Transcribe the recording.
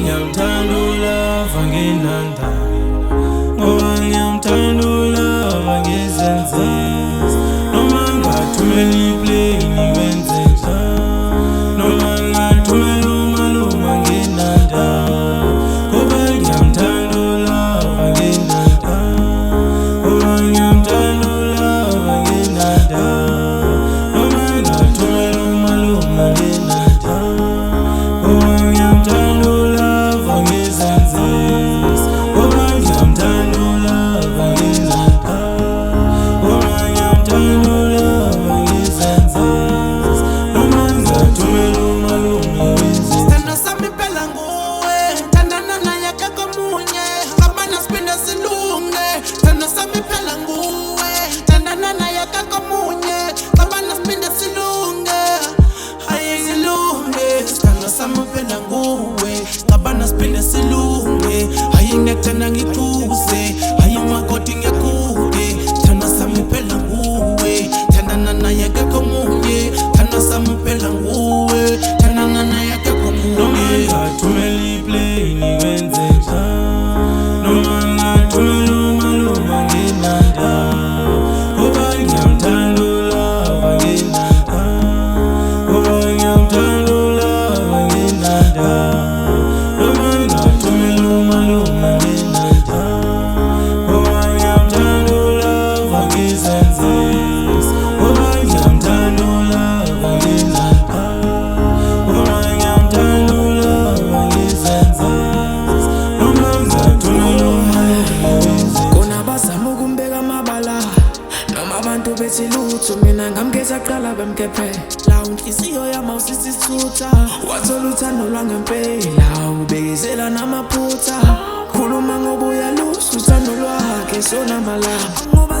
ngiyamthanda ulava nginanda, ngoba ngiyamthanda ulava ngizenzisa. Noma ngathumela iplane wenze njani, noma ngathumela umaluma nginanda, ngoba ngiyamthanda ulava nginanda, ngoba ngiyamthanda ulava nginanda, noma ngathumela umaluma nginanda, ngoba ngiyamthanda ulava ngizenzisa, ngoba ngiyamthanda ulava nginanda, ngoba ngiyamthanda ulava ngizenzisa, noma ngathumela umalume wenzisa. Sithando sami phela nguwe, thandana naye akekho omunye, cabana siphinde silunge. Sithando sami phela nguwe, thandana naye akekho omunye, cabana siphinde silunge. Hayi silunge, sithando sami phela nguwe, cabana siphinde silunge. Hayi ngiyakthanda ngikuze, hayi makoti ngiyakude. Sithando sami phela nguwe, thandana naye akekho omunye, sithando sami phela nguwe, thandana naye akekho Noma omunye. ngathumela iplane wenze njani, noma ngathumela umaluma nginanda, ngoba ngiyamthanda ulava nginanda, ngoba ngiyamthanda ulava nginanda, noma ngathumela umaluma nginanda, ngoba ngiyamthanda ulava ngizenzisa, ngoba ngiyamthanda ulava nginanda, ngoba ngiyamthanda ulava ngizenzisa, noma ngathumela umaluma wenzisa. Kunabazama ukumbeka amabala, noma abantu bethi lutho, mina ngamgeza kuqala bemkephe. La unhliziyo yami awusisithutha, wathola uthando lwangempela, ubekezela namaphutha. Khuluma ngoba uyalusa uthando lwakhe sona malanga, ngoba